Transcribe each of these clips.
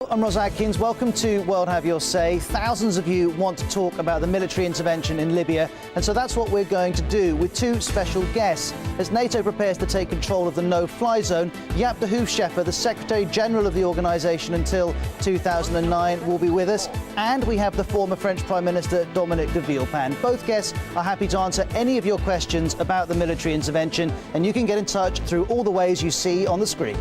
I'm Ros Atkins. Welcome to World Have Your Say. Thousands of you want to talk about the military intervention in Libya, and so that's what we're going to do with two special guests. As NATO prepares to take control of the no-fly zone, Jaap Scheffer, the Secretary General of the organisation until 2009, will be with us, and we have the former French Prime Minister Dominique de Villepin. Both guests are happy to answer any of your questions about the military intervention, and you can get in touch through all the ways you see on the screen.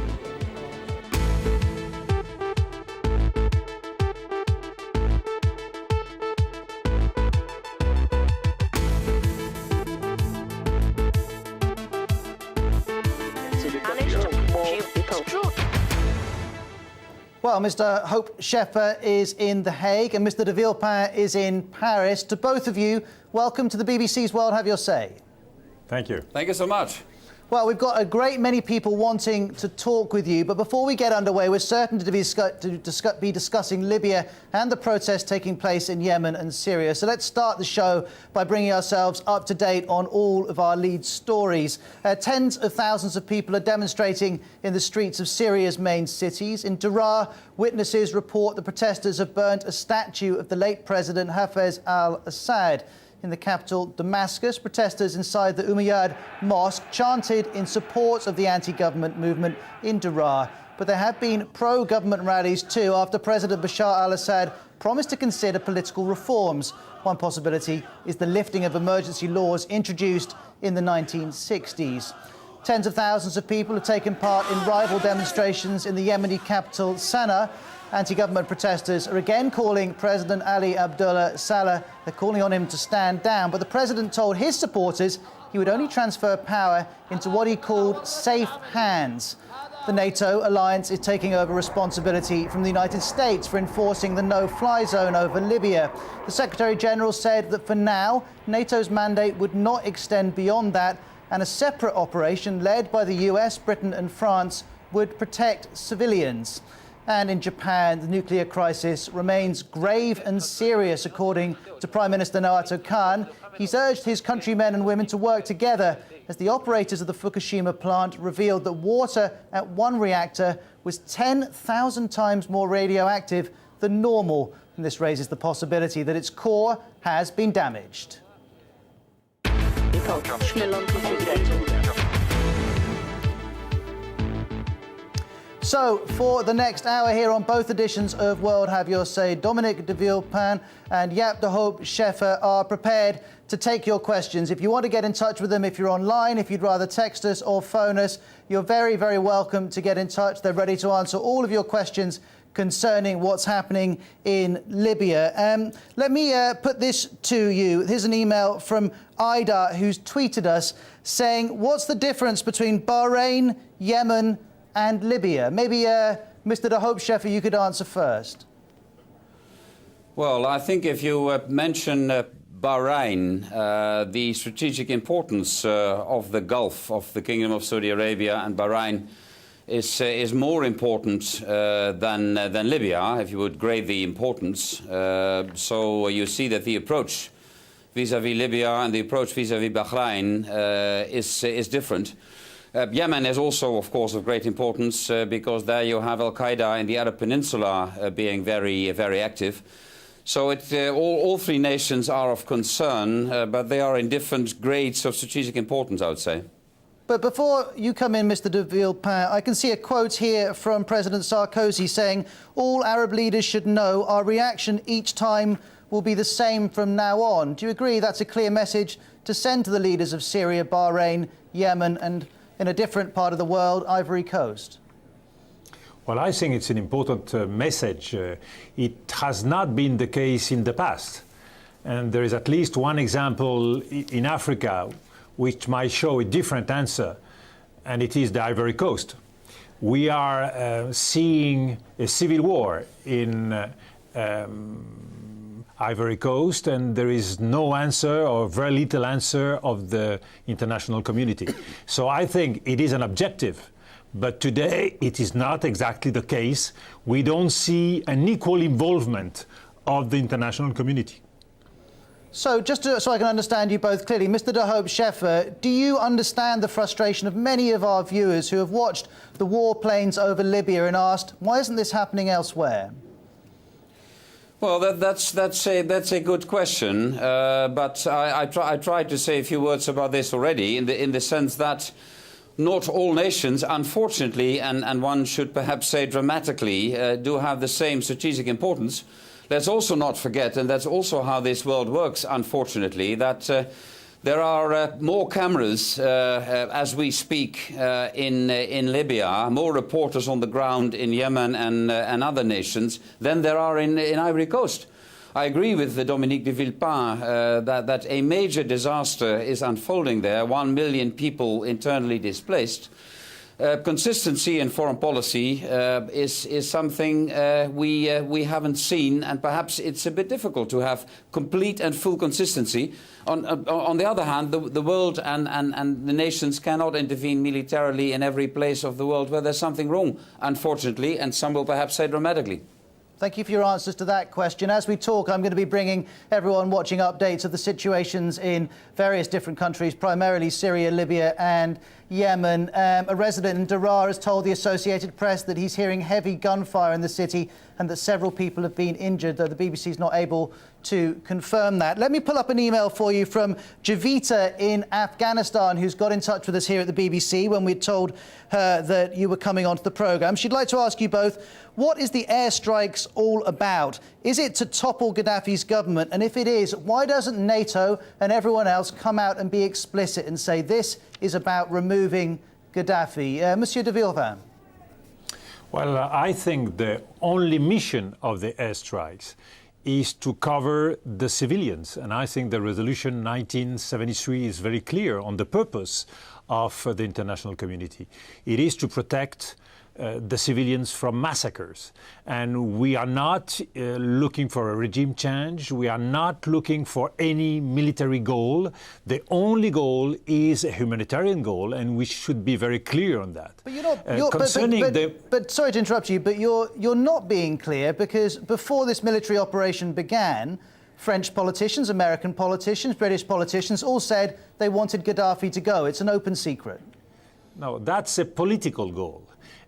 Well, Mr. Jaap Scheffer is in The Hague and Mr. de Villepin is in Paris. To both of you, welcome to the BBC's World Have Your Say. Thank you. Thank you so much. Well, we've got a great many people wanting to talk with you, but before we get underway, we're certain to be discussing Libya and the protests taking place in Yemen and Syria. So let's start the show by bringing ourselves up to date on all of our lead stories. Tens of thousands of people are demonstrating in the streets of Syria's main cities. In Daraa, witnesses report the protesters have burnt a statue of the late President Hafez al-Assad. In the capital, Damascus, protesters inside the Umayyad Mosque chanted in support of the anti-government movement in Daraa. But there have been pro-government rallies too after President Bashar al-Assad promised to consider political reforms. One possibility is the lifting of emergency laws introduced in the 1960s. Tens of thousands of people have taken part in rival demonstrations in the Yemeni capital, Sana'a. Anti-government protesters are again calling President Ali Abdullah Saleh. They're calling on him to stand down. But the president told his supporters he would only transfer power into what he called safe hands. The NATO alliance is taking over responsibility from the United States for enforcing the no-fly zone over Libya. The Secretary General said that for now, NATO's mandate would not extend beyond that, and a separate operation led by the US, Britain and France would protect civilians. And in Japan, the nuclear crisis remains grave and serious, according to Prime Minister Naoto Kan. He's urged his countrymen and women to work together as the operators of the Fukushima plant revealed that water at one reactor was 10,000 times more radioactive than normal. And this raises the possibility that its core has been damaged. So, for the next hour here on both editions of World Have Your Say, Dominique de Villepin and Jaap Scheffer are prepared to take your questions. If you want to get in touch with them, if you're online, if you'd rather text us or phone us, you're very, very welcome to get in touch. They're ready to answer all of your questions concerning what's happening in Libya. Let me put this to you. Here's an email from Ida, who's tweeted us saying, what's the difference between Bahrain, Yemen and Libya? Maybe Mr. Jaap Scheffer, you could answer first. Well, I think if you mention Bahrain, the strategic importance of the Gulf, of the Kingdom of Saudi Arabia and Bahrain is more important than Libya, if you would grade the importance. So you see that the approach vis-à-vis Libya and the approach vis-à-vis Bahrain is different. Yemen is also, of course, of great importance because there you have Al-Qaeda in the Arab Peninsula being very, very active. So all three nations are of concern, but they are in different grades of strategic importance, I would say. But before you come in, Mr. de Villepin, I can see a quote here from President Sarkozy saying, all Arab leaders should know our reaction each time will be the same from now on. Do you agree that's a clear message to send to the leaders of Syria, Bahrain, Yemen and, in a different part of the world, Ivory Coast? Well, I think it's an important message. It has not been the case in the past. And there is at least one example in Africa which might show a different answer, and it is the Ivory Coast. We are seeing a civil war in Ivory Coast, and there is no answer or very little answer of the international community. So I think it is an objective, but today it is not exactly the case. We don't see an equal involvement of the international community. So so I can understand you both clearly, Mr. Scheffer, do you understand the frustration of many of our viewers who have watched the warplanes over Libya and asked, why isn't this happening elsewhere? Well, that's a good question, but I tried to say a few words about this already, in the sense that not all nations, unfortunately, and one should perhaps say dramatically, do have the same strategic importance. Let's also not forget, and that's also how this world works, unfortunately, that there are more cameras as we speak in Libya, more reporters on the ground in Yemen and other nations than there are in Ivory Coast. I agree with Dominique de Villepin that a major disaster is unfolding there, 1 million people internally displaced. Consistency in foreign policy is something we haven't seen, and perhaps it's a bit difficult to have complete and full consistency. On the other hand, the world and the nations cannot intervene militarily in every place of the world where there's something wrong, unfortunately, and some will perhaps say dramatically. Thank you for your answers to that question. As we talk, I'm going to be bringing everyone watching updates of the situations in various different countries, primarily Syria, Libya and Yemen. A resident in Daraa has told the Associated Press that he's hearing heavy gunfire in the city and that several people have been injured, though the BBC is not able to confirm that. Let me pull up an email for you from Javita in Afghanistan, who's got in touch with us here at the BBC when we told her that you were coming onto the programme. She'd like to ask you both, what is the airstrikes all about? Is it to topple Gaddafi's government? And if it is, why doesn't NATO and everyone else come out and be explicit and say this is about removing Gaddafi? Monsieur de Villepin. Well, I think the only mission of the airstrikes is to cover the civilians. And I think the resolution 1973 is very clear on the purpose of the international community. It is to protect the civilians from massacres. And we are not looking for a regime change. We are not looking for any military goal. The only goal is a humanitarian goal, and we should be very clear on that. But you're not, but sorry to interrupt you, but you're not being clear, because before this military operation began, French politicians, American politicians, British politicians all said they wanted Gaddafi to go. It's an open secret. No, that's a political goal.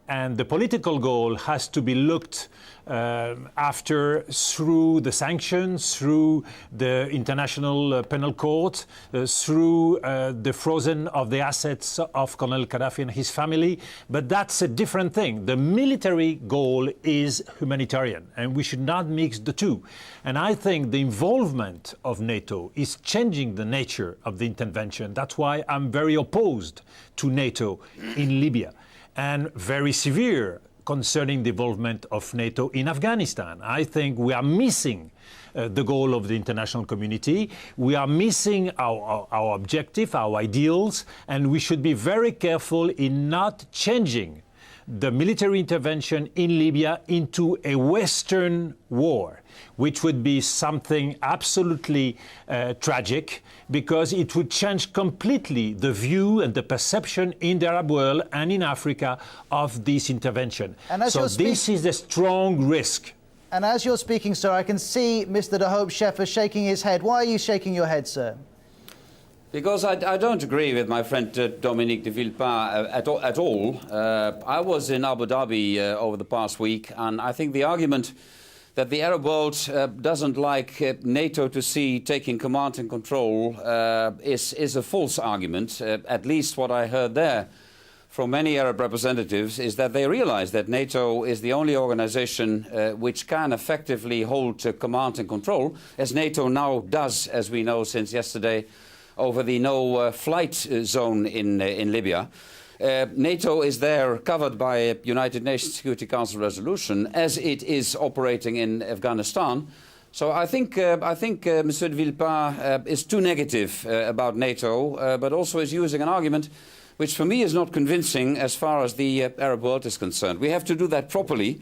And the political goal has to be looked after through the sanctions, through the International Penal Court, through the frozen of the assets of Colonel Gaddafi and his family. But that's a different thing. The military goal is humanitarian, and we should not mix the two. And I think the involvement of NATO is changing the nature of the intervention. That's why I'm very opposed to NATO in Libya, and very severe concerning the involvement of NATO in Afghanistan. I think we are missing the goal of the international community. We are missing our objective, our ideals, and we should be very careful in not changing the military intervention in Libya into a Western war, which would be something absolutely tragic, because it would change completely the view and the perception in the Arab world and in Africa of this intervention. So this is a strong risk. And as you're speaking, sir, I can see Mr. Scheffer shaking his head. Why are you shaking your head, sir? Because I don't agree with my friend Dominique de Villepin at all. I was in Abu Dhabi over the past week, and I think the argument that the Arab world doesn't like NATO to see taking command and control is a false argument. At least what I heard there from many Arab representatives is that they realize that NATO is the only organization which can effectively hold command and control, as NATO now does, as we know since yesterday, over the no-flight zone in Libya. NATO is there covered by a United Nations Security Council resolution, as it is operating in Afghanistan. So I think Mr. de Villepin is too negative about NATO, but also is using an argument which for me is not convincing as far as the Arab world is concerned. We have to do that properly.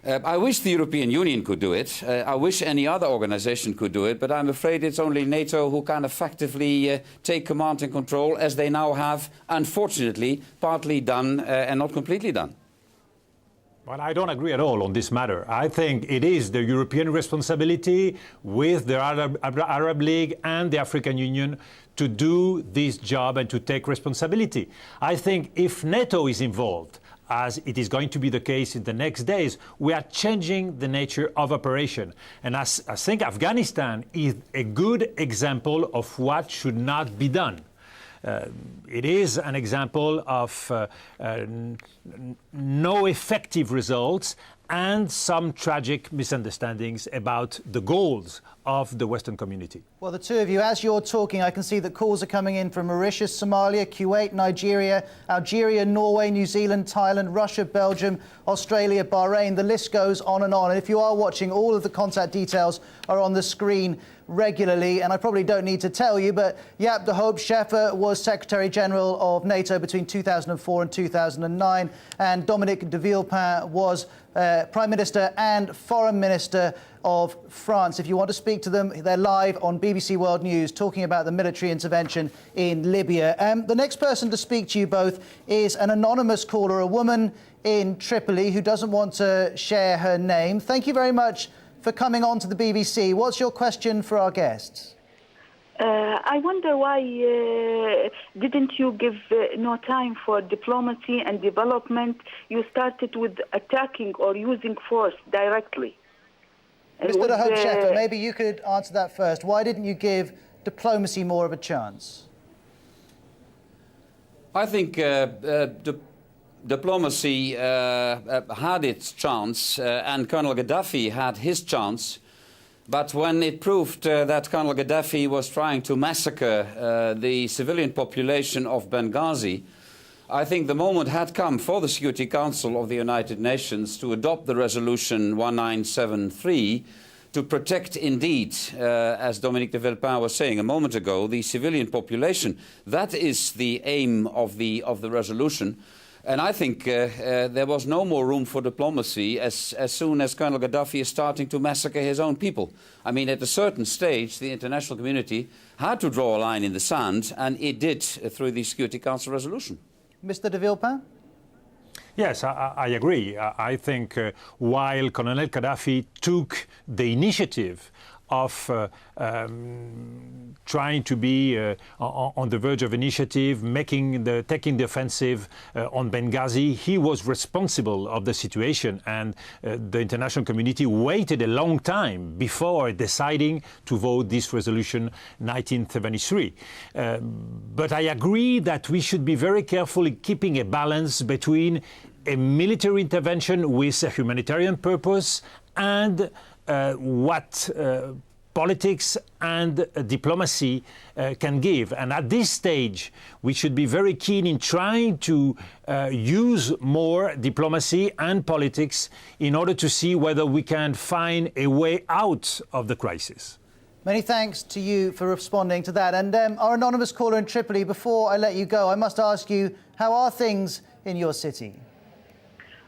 I wish the European Union could do it. I wish any other organization could do it, but I'm afraid it's only NATO who can effectively take command and control, as they now have, unfortunately, partly done and not completely done. Well, I don't agree at all on this matter. I think it is the European responsibility with the Arab League and the African Union to do this job and to take responsibility. I think if NATO is involved, as it is going to be the case in the next days, we are changing the nature of operation. And I think Afghanistan is a good example of what should not be done. It is an example of no effective results and some tragic misunderstandings about the goals of the Western community. Well, the two of you, as you're talking, I can see that calls are coming in from Mauritius, Somalia, Kuwait, Nigeria, Algeria, Norway, New Zealand, Thailand, Russia, Belgium, Australia, Bahrain. The list goes on and on. And if you are watching, all of the contact details are on the screen regularly. And I probably don't need to tell you, but Jaap de Hoop Scheffer was Secretary General of NATO between 2004 and 2009. And Dominique de Villepin was Prime Minister and Foreign Minister of France. If you want to speak to them, they're live on BBC World News talking about the military intervention in Libya. The next person to speak to you both is an anonymous caller, a woman in Tripoli who doesn't want to share her name. Thank you very much for coming on to the BBC. What's your question for our guests? I wonder why didn't you give no time for diplomacy and development? You started with attacking or using force directly. Mr. de Hoop Scheffer, maybe you could answer that first. Why didn't you give diplomacy more of a chance? I think diplomacy had its chance, and Colonel Gaddafi had his chance. But when it proved that Colonel Gaddafi was trying to massacre the civilian population of Benghazi, I think the moment had come for the Security Council of the United Nations to adopt the resolution 1973 to protect, indeed, as Dominique de Villepin was saying a moment ago, the civilian population. That is the aim of the resolution. And I think there was no more room for diplomacy as soon as Colonel Gaddafi is starting to massacre his own people. I mean, at a certain stage, the international community had to draw a line in the sand, and it did through the Security Council resolution. Mr. de Villepin? Yes, I agree. I think while Colonel Gaddafi took the initiative of trying to be on the verge of initiative, taking the offensive on Benghazi, he was responsible of the situation, and the international community waited a long time before deciding to vote this resolution 1973. But I agree that we should be very careful in keeping a balance between a military intervention with a humanitarian purpose and what politics and diplomacy can give. And at this stage, we should be very keen in trying to use more diplomacy and politics in order to see whether we can find a way out of the crisis. Many thanks to you for responding to that. And our anonymous caller in Tripoli, before I let you go, I must ask you, how are things in your city?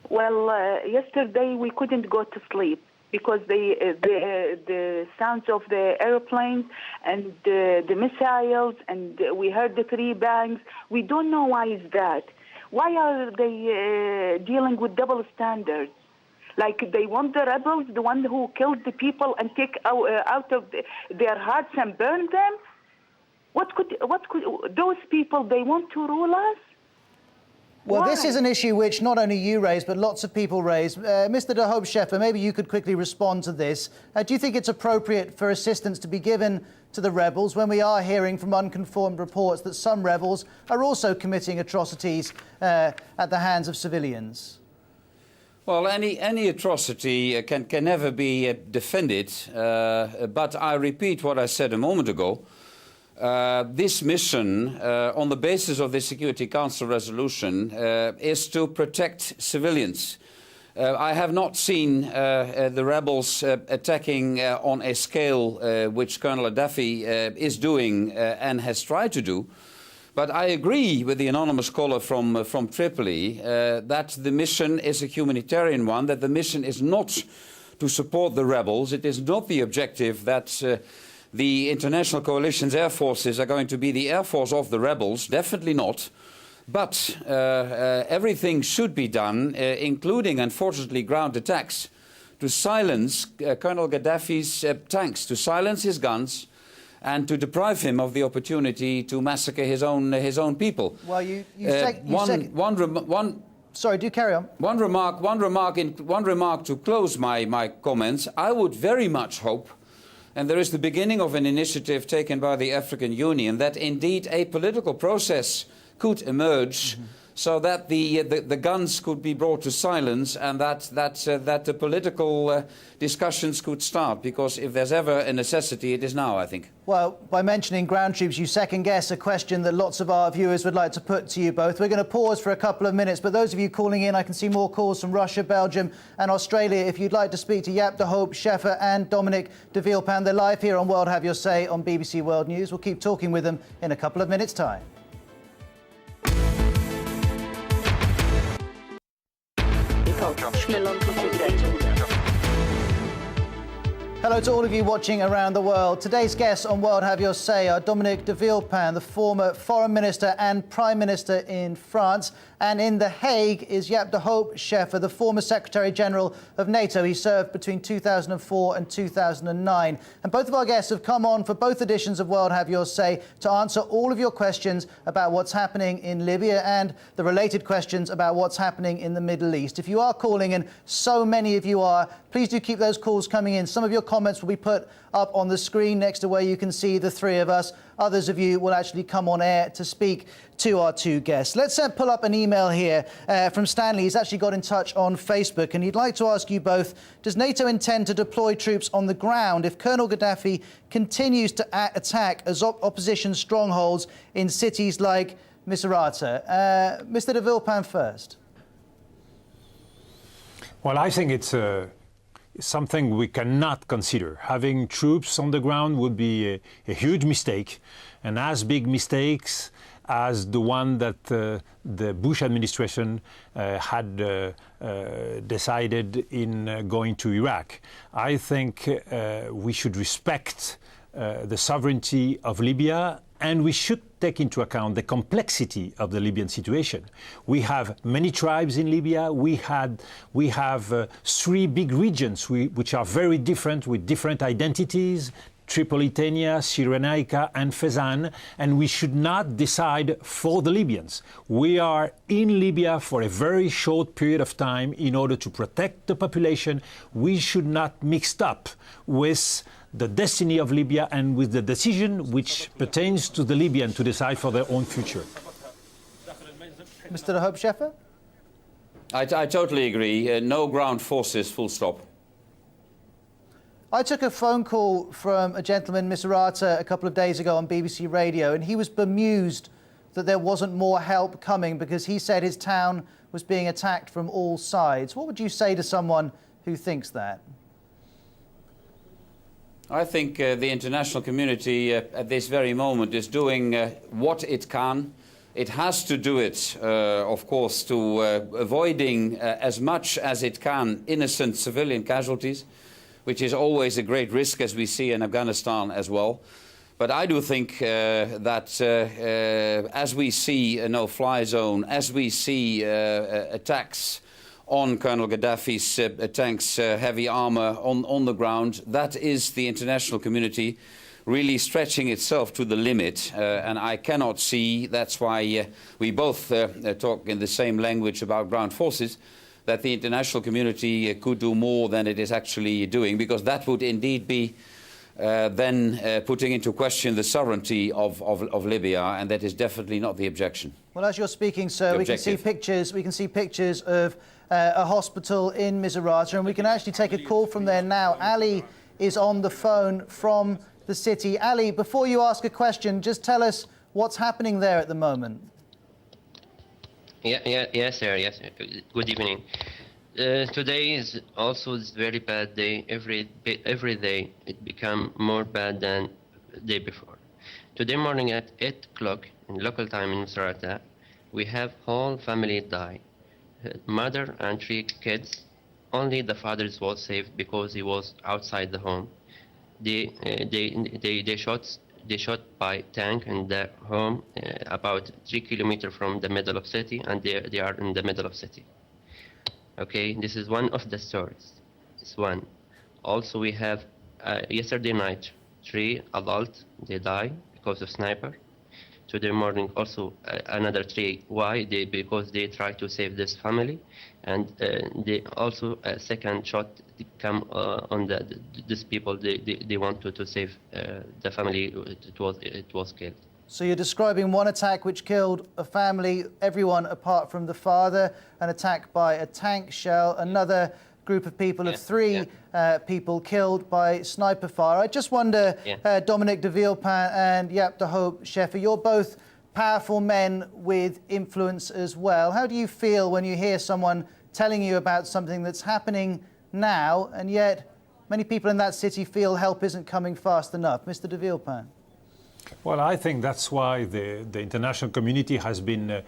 Well, yesterday we couldn't go to sleep because the sounds of the airplanes and the missiles, and we heard the three bangs. We don't know why is that. Why are they dealing with double standards? Like they want the rebels, the one who killed the people, and take out of their hearts and burn them? What could those people? They want to rule us? Well, Why? This is an issue which not only you raise, but lots of people raise. Mr. de Hoop Scheffer, maybe you could quickly respond to this. Do you think it's appropriate for assistance to be given to the rebels when we are hearing from unconfirmed reports that some rebels are also committing atrocities at the hands of civilians? Well, any atrocity can never be defended, but I repeat what I said a moment ago. This mission, on the basis of the Security Council resolution, is to protect civilians. I have not seen the rebels attacking on a scale which Colonel Gaddafi is doing and has tried to do. But I agree with the anonymous caller from Tripoli that the mission is a humanitarian one, that the mission is not to support the rebels. It is not the objective that the international coalition's air forces are going to be the air force of the rebels, definitely not. But everything should be done, including, unfortunately, ground attacks, to silence Colonel Gaddafi's tanks, to silence his guns, and to deprive him of the opportunity to massacre his own people. Well, Sorry, do carry on. One remark to close my comments. I would very much hope, and there is the beginning of an initiative taken by the African Union, that indeed a political process could emerge, so that the guns could be brought to silence, and that the political discussions could start. Because if there's ever a necessity, it is now, I think. Well, by mentioning ground troops, you second-guess a question that lots of our viewers would like to put to you both. We're going to pause for a couple of minutes, but those of you calling in, I can see more calls from Russia, Belgium and Australia. If you'd like to speak to Jaap de Hoop, Scheffer and Dominique de Villepin, they're live here on World Have Your Say on BBC World News. We'll keep talking with them in a couple of minutes' time. Hello to all of you watching around the world. Today's guests on World Have Your Say are Dominique de Villepin, the former Foreign Minister and Prime Minister in France. And in The Hague is Jaap de Hoop Scheffer, the former Secretary General of NATO. He served between 2004 and 2009. And both of our guests have come on for both editions of World Have Your Say to answer all of your questions about what's happening in Libya and the related questions about what's happening in the Middle East. If you are calling, and so many of you are, please do keep those calls coming in. Some of your comments will be put up on the screen next to where you can see the three of us. Others of you will actually come on air to speak to our two guests. Let's pull up an email here from Stanley. He's actually got in touch on Facebook, and he'd like to ask you both, does NATO intend to deploy troops on the ground if Colonel Gaddafi continues to attack opposition strongholds in cities like Misrata? Mr. de Villepin first. Well, I think it's something we cannot consider. Having troops on the ground would be a huge mistake, and as big mistakes as the one that the Bush administration had decided in going to Iraq. I think we should respect the sovereignty of Libya, and we should take into account the complexity of the Libyan situation. We have many tribes in Libya. We have three big regions which are very different, with different identities: Tripolitania, Cyrenaica and Fezzan, and we should not decide for the Libyans. We are in Libya for a very short period of time in order to protect the population. We should not mix up with the destiny of Libya and with the decision which pertains to the Libyan to decide for their own future. Mr. de Hoop Scheffer? I totally agree. No ground forces, full stop. I took a phone call from a gentleman in Misrata a couple of days ago on BBC Radio, and he was bemused that there wasn't more help coming because he said his town was being attacked from all sides. What would you say to someone who thinks that? I think the international community at this very moment is doing what it can. It has to do it, of course, to avoiding as much as it can innocent civilian casualties, which is always a great risk, as we see in Afghanistan as well. But I do think that as we see a no-fly zone, as we see attacks on Colonel Gaddafi's tanks, heavy armor on the ground, that is the international community really stretching itself to the limit. And I cannot see, that's why we both talk in the same language about ground forces, that the international community could do more than it is actually doing, because that would indeed be then putting into question the sovereignty of Libya, and that is definitely not the objection. Well, as you're speaking, sir, we can see pictures of a hospital in Misrata, and we can actually take a call from there now. Ali is on the phone from the city. Ali, before you ask a question, just tell us what's happening there at the moment. Yes, sir. Yes. Good evening. Today is also a very bad day. Every day it become more bad than the day before. Today morning at 8 o'clock in local time in Misrata, we have whole family die. Mother and 3 kids. Only the father was saved because he was outside the home. They shot they shot by tank in their home about 3 kilometers from the middle of city, and they are in the middle of city. Okay, this is one of the stories. It's one. Also, we have yesterday night 3 adults they die because of sniper. Today morning also another 3. Why? Because they try to save this family, and they also a second shot come on these people. They want to save the family. It was killed. So you're describing one attack which killed a family, everyone apart from the father, an attack by a tank shell, another group of people of 3 people killed by sniper fire. I just wonder, Dominique de Villepin and Jaap Scheffer, you're both powerful men with influence as well. How do you feel when you hear someone telling you about something that's happening now, and yet many people in that city feel help isn't coming fast enough? Mr. de Villepin. Well, I think that's why the international community has been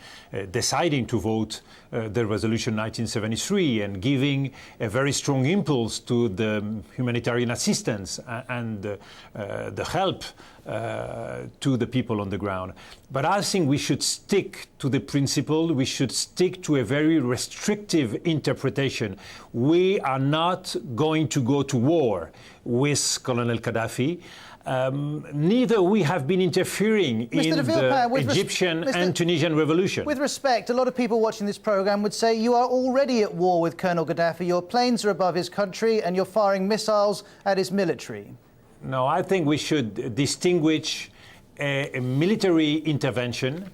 deciding to vote the resolution 1973 and giving a very strong impulse to the humanitarian assistance and the help to the people on the ground. But I think we should stick to the principle, we should stick to a very restrictive interpretation. We are not going to go to war with Colonel Gaddafi. Neither we have been interfering in the Egyptian and Tunisian revolution. With respect, a lot of people watching this programme would say you are already at war with Colonel Gaddafi. Your planes are above his country and you're firing missiles at his military. No, I think we should distinguish a military intervention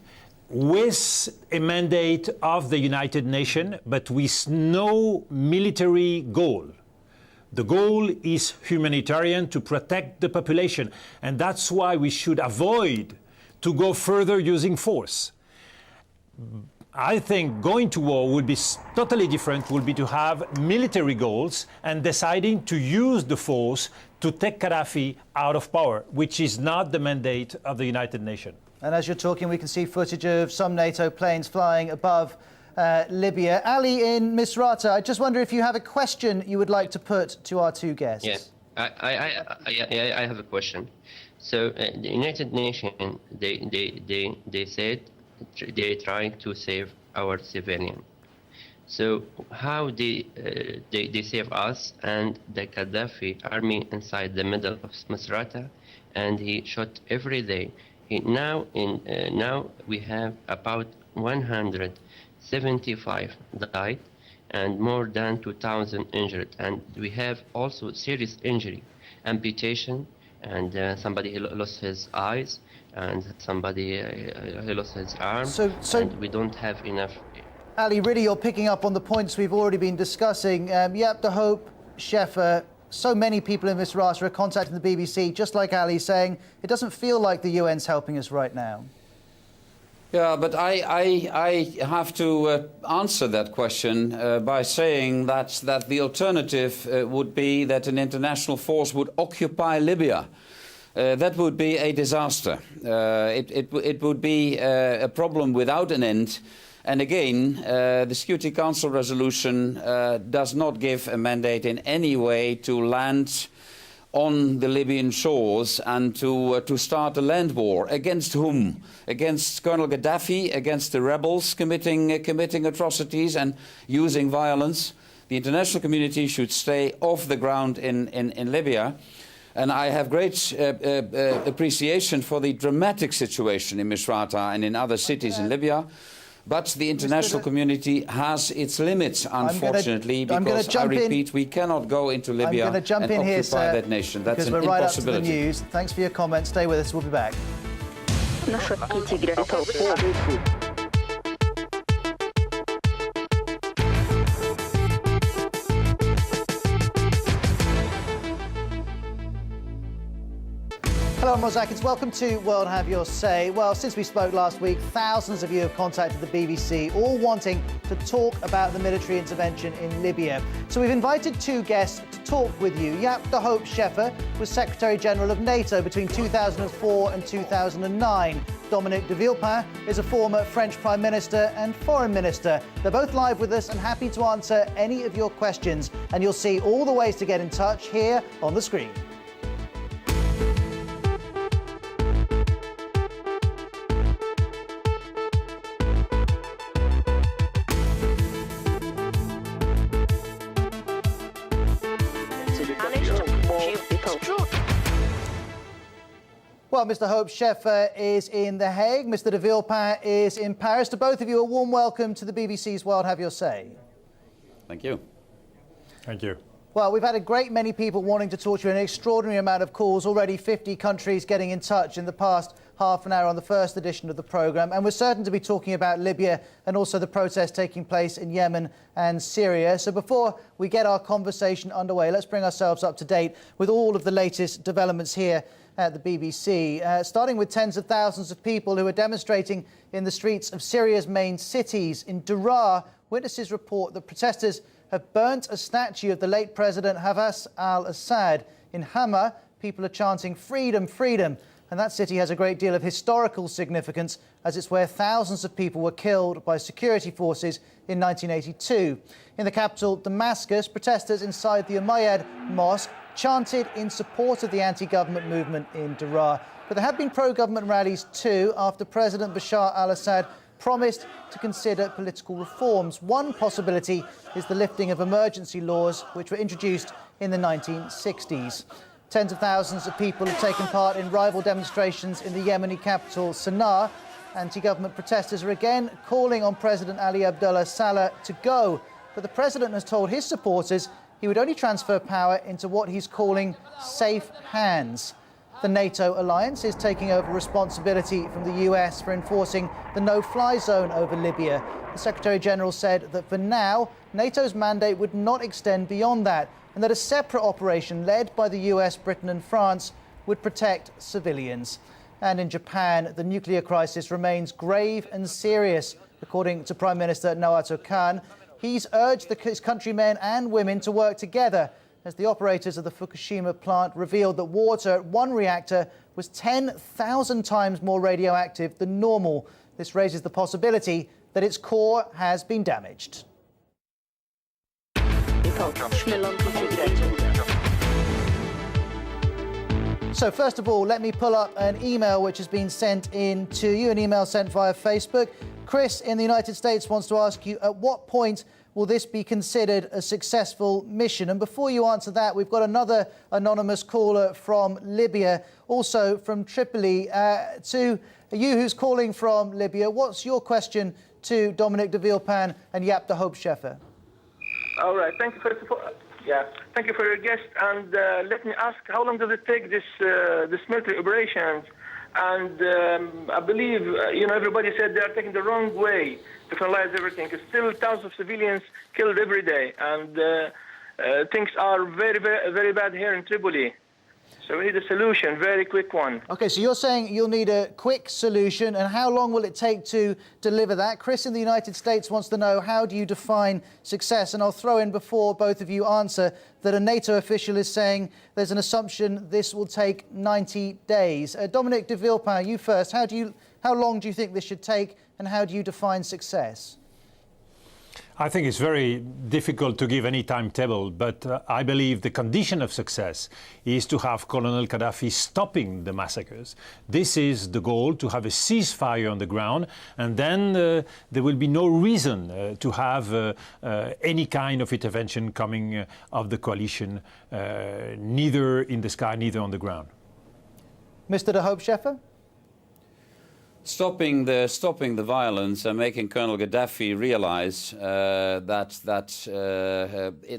with a mandate of the United Nations, but with no military goal. The goal is humanitarian, to protect the population, and that's why we should avoid to go further using force. I think going to war would be totally different, would be to have military goals and deciding to use the force to take Gaddafi out of power, which is not the mandate of the United Nations. And as you're talking, we can see footage of some NATO planes flying above Libya. Ali in Misrata, I just wonder if you have a question you would like to put to our 2 guests. Yeah, I have a question. So the United Nations, they said they try to save our civilian. So how they save us and the Gaddafi army inside the middle of Misrata, and he shot every day. Now we have about 175 died and more than 2,000 injured, and we have also serious injury, amputation, and somebody lost his eyes, and somebody he lost his arm. So and we don't have enough. Ali, really, you're picking up on the points we've already been discussing. Jaap Scheffer, so many people in Misrata are contacting the BBC, just like Ali, saying it doesn't feel like the UN's helping us right now. Yeah, but I have to answer that question by saying that the alternative would be that an international force would occupy Libya. That would be a disaster. It would be a problem without an end. And again, the Security Council resolution does not give a mandate in any way to land on the Libyan shores and to start a land war. Against whom? Against Colonel Gaddafi, against the rebels committing atrocities and using violence. The international community should stay off the ground in Libya. And I have great appreciation for the dramatic situation in Misrata and in other cities in Libya. But the international community has its limits, unfortunately, because I repeat, we cannot go into Libya and occupy that nation. That's an impossibility. Because we're right up to the news. Thanks for your comments. Stay with us. We'll be back. Hello, I'm Ros Atkins. Welcome to World Have Your Say. Well, since we spoke last week, thousands of you have contacted the BBC, all wanting to talk about the military intervention in Libya. So we've invited 2 guests to talk with you. Jaap Scheffer was Secretary General of Nato between 2004 and 2009. Dominique de Villepin is a former French Prime Minister and Foreign Minister. They're both live with us and happy to answer any of your questions. And you'll see all the ways to get in touch here on the screen. Well, Mr. Hope Scheffer is in The Hague. Mr. de Villepin is in Paris. To both of you, a warm welcome to the BBC's World Have Your Say. Thank you. Thank you. Well, we've had a great many people wanting to talk to you, an extraordinary amount of calls, already 50 countries getting in touch in the past half an hour on the first edition of the programme. And we're certain to be talking about Libya and also the protests taking place in Yemen and Syria. So before we get our conversation underway, let's bring ourselves up to date with all of the latest developments here at the BBC, starting with tens of thousands of people who are demonstrating in the streets of Syria's main cities. In Daraa, witnesses report that protesters have burnt a statue of the late President Hafez al-Assad. In Hama, people are chanting "freedom, freedom," and that city has a great deal of historical significance as it's where thousands of people were killed by security forces in 1982. In the capital, Damascus, protesters inside the Umayyad Mosque chanted in support of the anti-government movement in Daraa. But there have been pro-government rallies too after President Bashar al-Assad promised to consider political reforms. One possibility is the lifting of emergency laws which were introduced in the 1960s. Tens of thousands of people have taken part in rival demonstrations in the Yemeni capital, Sana'a. Anti-government protesters are again calling on President Ali Abdullah Saleh to go. But the president has told his supporters he would only transfer power into what he's calling safe hands. The NATO alliance is taking over responsibility from the US for enforcing the no-fly zone over Libya. The Secretary General said that for now, NATO's mandate would not extend beyond that, and that a separate operation led by the US, Britain and France would protect civilians. And in Japan, the nuclear crisis remains grave and serious, according to Prime Minister Naoto Kan. He's urged his countrymen and women to work together as the operators of the Fukushima plant revealed that water at one reactor was 10,000 times more radioactive than normal. This raises the possibility that its core has been damaged. So first of all, let me pull up an email which has been sent in to you, an email sent via Facebook. Chris in the United States wants to ask you, at what point will this be considered a successful mission? And before you answer that, we've got another anonymous caller from Libya, also from Tripoli. To you who's calling from Libya, what's your question to Dominique de Villepin and Jaap de Hoop Scheffer? All right. Thank you Thank you for your guest. And let me ask, how long does it take this military operations? And I believe, everybody said they are taking the wrong way to finalize everything. It's still thousands of civilians killed every day, and things are very, very, very bad here in Tripoli. So we need a solution, very quick one. OK, so you're saying you'll need a quick solution, and how long will it take to deliver that? Chris in the United States wants to know, how do you define success? And I'll throw in, before both of you answer, that a NATO official is saying there's an assumption this will take 90 days. Dominique de Villepin, you first. How long do you think this should take, and how do you define success? I think it's very difficult to give any timetable, but I believe the condition of success is to have Colonel Gaddafi stopping the massacres. This is the goal, to have a ceasefire on the ground, and then there will be no reason to have any kind of intervention coming of the coalition, neither in the sky, neither on the ground. Mr. de Hoop Scheffer? Stopping the violence and making Colonel Gaddafi realize that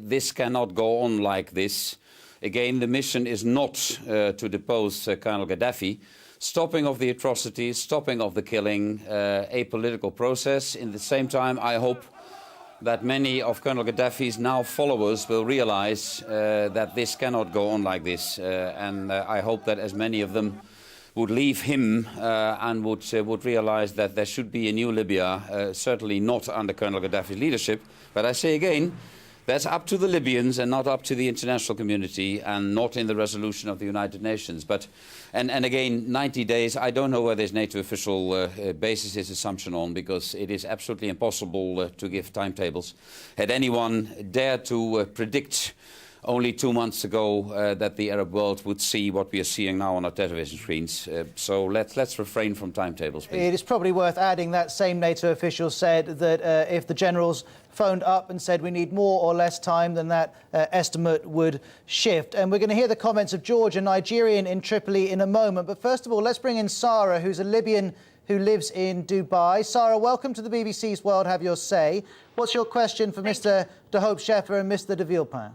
this cannot go on like this. Again, the mission is not to depose Colonel Gaddafi. Stopping of the atrocities, stopping of the killing, a political process. In the same time, I hope that many of Colonel Gaddafi's now followers will realize that this cannot go on like this. And I hope that as many of them would leave him and would realize that there should be a new Libya, certainly not under Colonel Gaddafi's leadership. But I say again, that's up to the Libyans and not up to the international community, and not in the resolution of the United Nations. But, and again, 90 days, I don't know where this NATO official bases his assumption on, because it is absolutely impossible to give timetables. Had anyone dared to predict only 2 months ago that the Arab world would see what we are seeing now on our television screens. So let's refrain from timetables, please. It is probably worth adding that same NATO official said that if the generals phoned up and said we need more or less time, then that estimate would shift. And we're going to hear the comments of George, a Nigerian in Tripoli, in a moment. But first of all, let's bring in Sarah, who's a Libyan who lives in Dubai. Sarah, welcome to the BBC's World Have Your Say. What's your question for Mr. de Scheffer and Mr. de Villepin?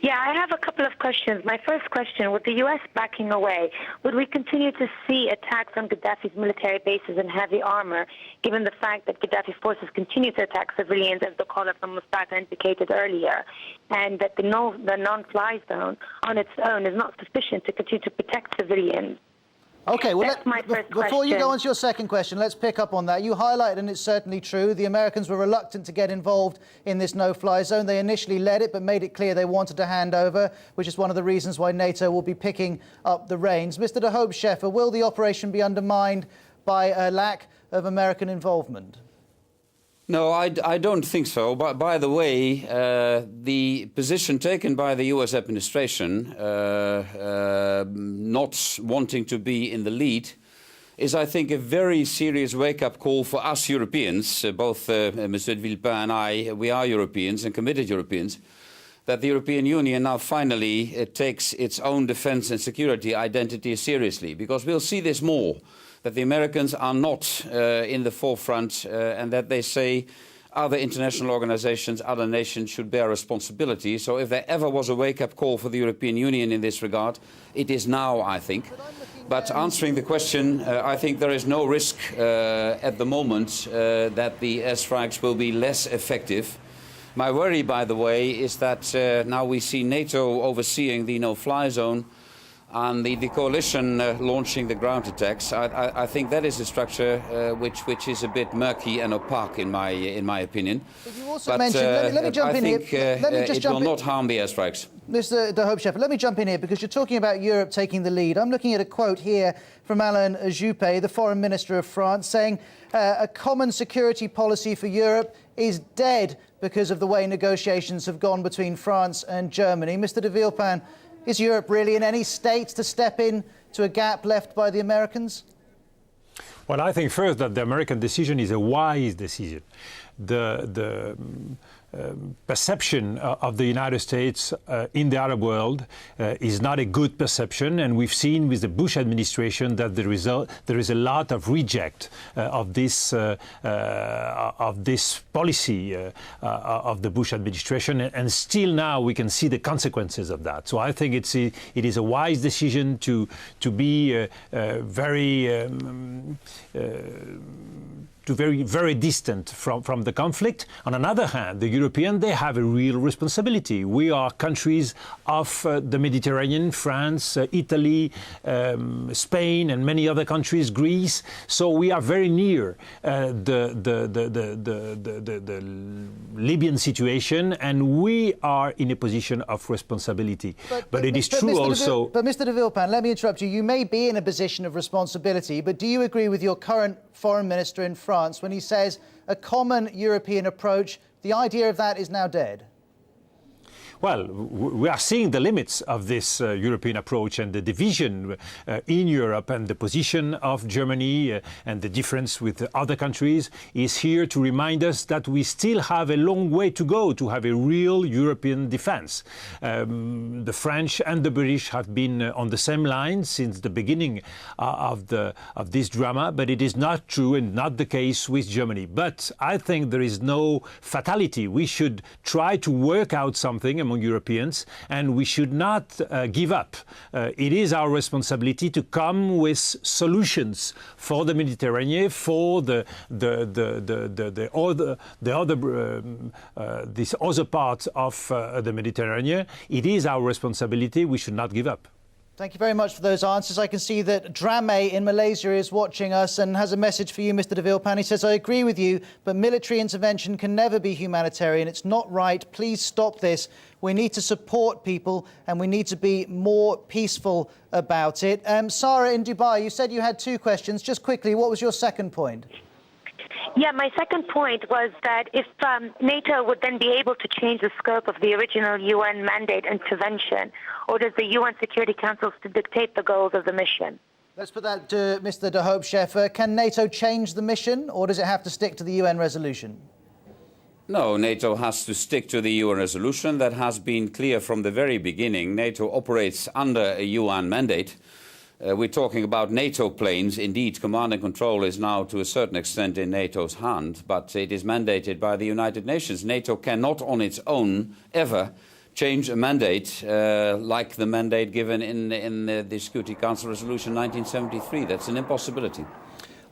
Yeah, I have a couple of questions. My first question, with the U.S. backing away, would we continue to see attacks on Gaddafi's military bases and heavy armor, given the fact that Gaddafi's forces continue to attack civilians, as the caller from Mustafa indicated earlier, and that the non-fly zone on its own is not sufficient to continue to protect civilians? OK, well, before you go on to your second question, let's pick up on that. You highlighted, and it's certainly true, the Americans were reluctant to get involved in this no-fly zone. They initially led it, but made it clear they wanted to hand over, which is one of the reasons why NATO will be picking up the reins. Mr. de Scheffer, will the operation be undermined by a lack of American involvement? No, I don't think so. But by the way, the position taken by the US administration, not wanting to be in the lead, is, I think, a very serious wake-up call for us Europeans. Both Mr. de Villepin and I, we are Europeans and committed Europeans, that the European Union now finally takes its own defence and security identity seriously. Because we'll see this more, that the Americans are not in the forefront and that they say other international organizations, other nations should bear responsibility. So if there ever was a wake-up call for the European Union in this regard, it is now, I think. But answering the question, I think there is no risk at the moment that the airstrikes will be less effective. My worry, by the way, is that now we see NATO overseeing the no-fly zone and the coalition launching the ground attacks. I think that is a structure which is a bit murky and opaque in my opinion. But you also mentioned, let me jump in here. It will not harm the airstrikes. Mr. de Scheffer, let me jump in here because you're talking about Europe taking the lead. I'm looking at a quote here from Alain Juppé, the Foreign Minister of France, saying a common security policy for Europe is dead because of the way negotiations have gone between France and Germany. Mr. de Villepin, is Europe really in any state to step in to a gap left by the Americans? Well, I think first that the American decision is a wise decision. The perception of the United States in the Arab world is not a good perception, and we've seen with the Bush administration that there is a lot of reject of this policy of the Bush administration, and still now we can see the consequences of that. So I think it is a wise decision to be very distant from the conflict. On the other hand, the Europeans, they have a real responsibility. We are countries of the Mediterranean, France, Italy, Spain, and many other countries, Greece. So we are very near the Libyan situation, and we are in a position of responsibility. But it is true also. But Mr. de Villepin, let me interrupt you. You may be in a position of responsibility, but do you agree with your current foreign minister in France when he says a common European approach, the idea of that is now dead? Well, we are seeing the limits of this European approach and the division in Europe, and the position of Germany and the difference with other countries is here to remind us that we still have a long way to go to have a real European defense. The French and the British have been on the same line since the beginning of this drama, but it is not true and not the case with Germany. But I think there is no fatality. We should try to work out something among Europeans, and we should not give up. It is our responsibility to come with solutions for the Mediterranean, for this other part of the Mediterranean. It is our responsibility. We should not give up. Thank you very much for those answers. I can see that Drame in Malaysia is watching us and has a message for you, Mr. de Villepin. He says, I agree with you, but military intervention can never be humanitarian. It's not right. Please stop this. We need to support people and we need to be more peaceful about it. Sarah in Dubai, you said you had two questions. Just quickly, what was your second point? Yeah, my second point was that if NATO would then be able to change the scope of the original UN mandate intervention, or does the UN Security Council to dictate the goals of the mission? Let's put that to Mr. de Scheffer. Can NATO change the mission, or does it have to stick to the UN resolution? No, NATO has to stick to the UN resolution. That has been clear from the very beginning. NATO operates under a UN mandate. We're talking about NATO planes. Indeed, command and control is now to a certain extent in NATO's hand, but it is mandated by the United Nations. NATO cannot on its own ever change a mandate like the mandate given in the Security Council Resolution 1973. That's an impossibility.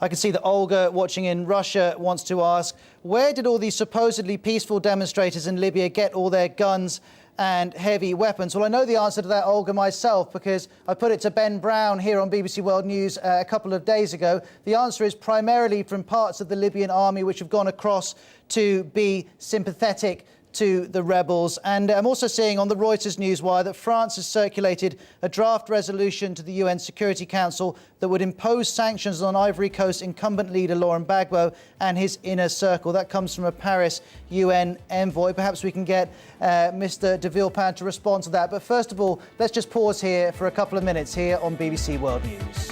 I can see that Olga, watching in Russia, wants to ask, where did all these supposedly peaceful demonstrators in Libya get all their guns and heavy weapons? Well, I know the answer to that, Olga, myself, because I put it to Ben Brown here on BBC World News a couple of days ago. The answer is primarily from parts of the Libyan army which have gone across to be sympathetic to the rebels. And I'm also seeing on the Reuters newswire that France has circulated a draft resolution to the UN Security Council that would impose sanctions on Ivory Coast incumbent leader Laurent Gbagbo and his inner circle. That comes from a Paris UN envoy. Perhaps we can get Mr. de Villepin to respond to that. But first of all, let's just pause here for a couple of minutes here on BBC World News.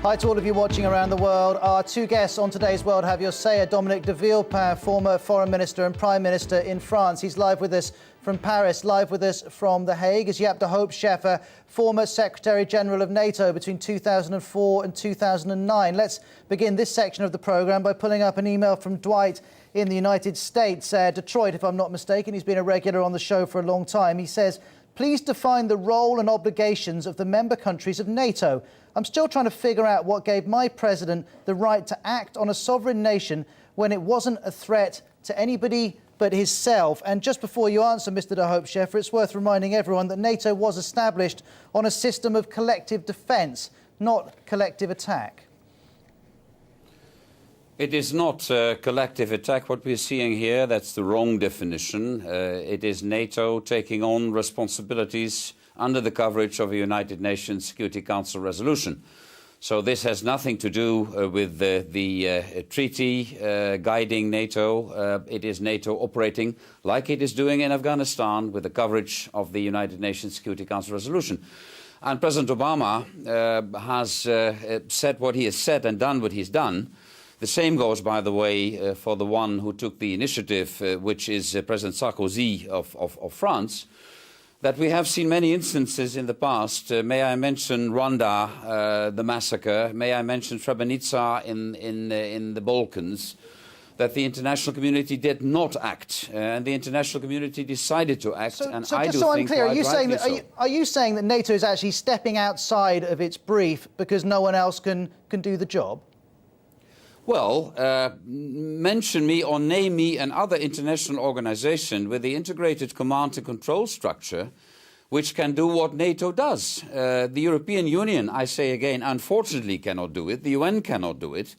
Hi to all of you watching around the world. Our two guests on today's World Have Your Say are Dominique de Villepin, former Foreign Minister and Prime Minister in France. He's live with us from Paris. Live with us from The Hague is Jaap Scheffer, former Secretary General of Nato between 2004 and 2009. Let's begin this section of the programme by pulling up an email from Dwight in the United States, Detroit, if I'm not mistaken. He's been a regular on the show for a long time. He says, please define the role and obligations of the member countries of NATO. I'm still trying to figure out what gave my president the right to act on a sovereign nation when it wasn't a threat to anybody but himself. And just before you answer, Mr. de Scheffer, it's worth reminding everyone that NATO was established on a system of collective defence, not collective attack. It is not collective attack what we're seeing here. That's the wrong definition. It is NATO taking on responsibilities under the coverage of a United Nations Security Council resolution. So this has nothing to do with the treaty guiding NATO. It is NATO operating like it is doing in Afghanistan with the coverage of the United Nations Security Council resolution. And President Obama has said what he has said and done what he's done. The same goes, by the way, for the one who took the initiative, which is President Sarkozy of France, that we have seen many instances in the past. May I mention Rwanda, the massacre? May I mention Srebrenica in the Balkans? That the international community did not act, and the international community decided to act. So just so I'm clear, are you saying that NATO is actually stepping outside of its brief because no one else can do the job? Well, mention me or name me another international organization with the integrated command and control structure which can do what NATO does. The European Union, I say again, unfortunately cannot do it. The UN cannot do it.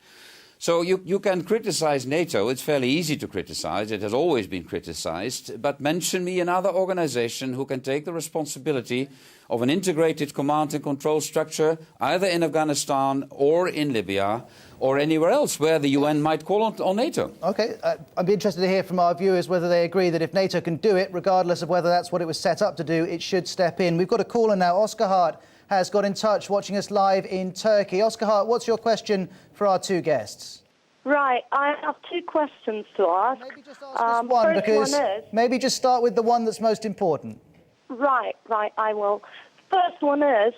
So you can criticize NATO. It's fairly easy to criticize. It has always been criticized. But mention me another organization who can take the responsibility of an integrated command and control structure, either in Afghanistan or in Libya or anywhere else where the UN might call on NATO. OK, I'd be interested to hear from our viewers whether they agree that if NATO can do it, regardless of whether that's what it was set up to do, it should step in. We've got a caller now. Oscar Hart has got in touch, watching us live in Turkey. Oscar Hart, what's your question for our two guests? Right, I have two questions to ask. Maybe just ask us one, because maybe just start with the one that's most important. Right, I will. First one is,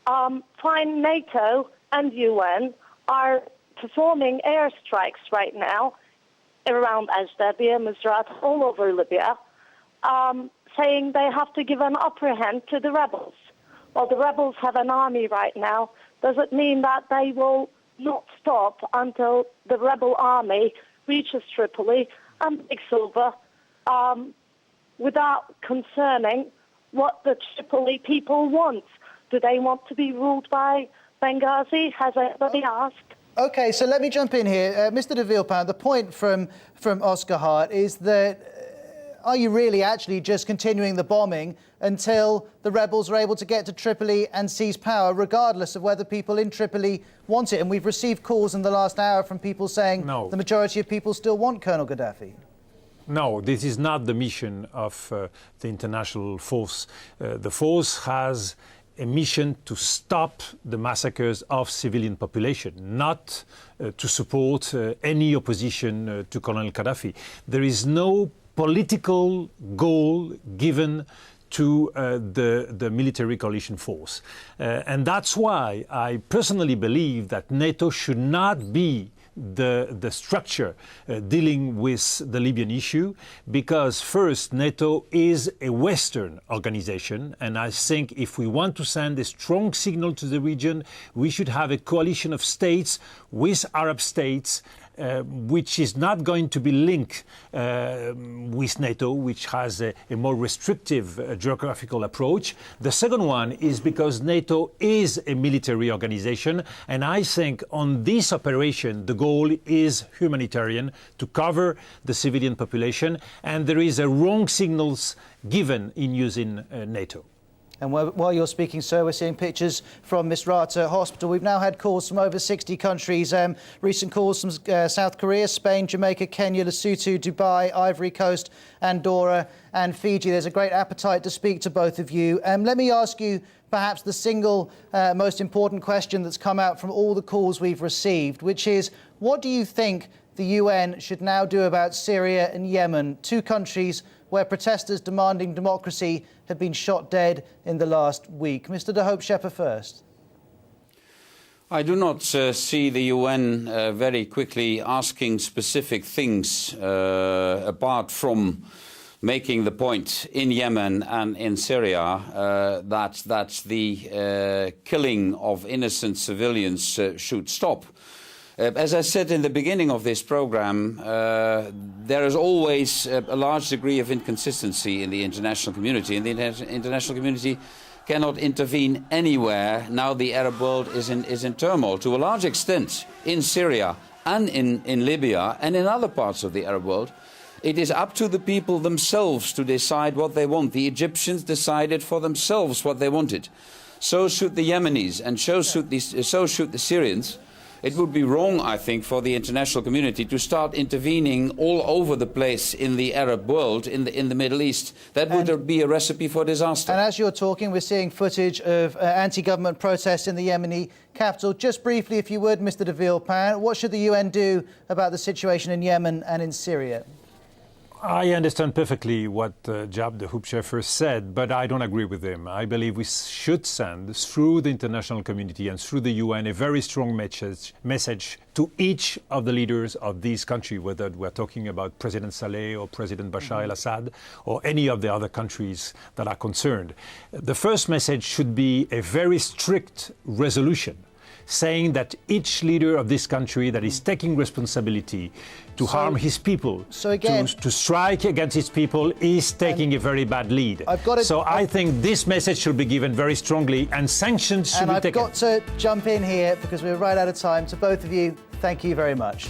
fine, NATO and UN are performing airstrikes right now around Ashdabia, Misrat, all over Libya, saying they have to give an upper hand to the rebels. Well, the rebels have an army right now. Does it mean that they will not stop until the rebel army reaches Tripoli and takes over without concerning what the Tripoli people want? Do they want to be ruled by Benghazi? Has anybody asked? OK, so let me jump in here. Mr. de Villepin, the point from Oscar Hart is that are you really actually just continuing the bombing until the rebels are able to get to Tripoli and seize power, regardless of whether people in Tripoli want it? And we've received calls in the last hour from people saying the majority of people still want Colonel Gaddafi. No, this is not the mission of the international force. The force has a mission to stop the massacres of civilian population, not to support any opposition to Colonel Gaddafi. There is no political goal given to the military coalition force. And that's why I personally believe that NATO should not be the structure dealing with the Libyan issue, because first, NATO is a Western organization, and I think if we want to send a strong signal to the region, we should have a coalition of states with Arab states, which is not going to be linked with NATO, which has a more restrictive geographical approach. The second one is because NATO is a military organization, and I think on this operation the goal is humanitarian, to cover the civilian population, and there is a wrong signals given in using NATO. And while you're speaking, sir, we're seeing pictures from Misrata Hospital. We've now had calls from over 60 countries. Recent calls from South Korea, Spain, Jamaica, Kenya, Lesotho, Dubai, Ivory Coast, Andorra and Fiji. There's a great appetite to speak to both of you. Let me ask you perhaps the single most important question that's come out from all the calls we've received, which is, what do you think the UN should now do about Syria and Yemen, two countries where protesters demanding democracy have been shot dead in the last week? Mr. de Scheffer first. I do not see the UN very quickly asking specific things apart from making the point in Yemen and in Syria that the killing of innocent civilians should stop. As I said in the beginning of this program, there is always a large degree of inconsistency in the international community, and the international community cannot intervene anywhere. Now the Arab world is in turmoil to a large extent in Syria and in Libya and in other parts of the Arab world. It is up to the people themselves to decide what they want. The Egyptians decided for themselves what they wanted. So should the Yemenis, and so should the Syrians. It would be wrong, I think, for the international community to start intervening all over the place in the Arab world, in the Middle East. That would be a recipe for disaster. And as you're talking, we're seeing footage of anti-government protests in the Yemeni capital. Just briefly, if you would, Mr. de Villepin, what should the UN do about the situation in Yemen and in Syria? I understand perfectly what Jaap de Scheffer said, but I don't agree with him. I believe we should send, through the international community and through the UN, a very strong message to each of the leaders of this country, whether we're talking about President Saleh or President Bashar al-Assad or any of the other countries that are concerned. The first message should be a very strict resolution saying that each leader of this country that is taking responsibility to harm his people, to strike against his people, is taking a very bad lead. I think this message should be given very strongly, and sanctions should be taken. And I've got to jump in here because we're right out of time. To both of you, thank you very much.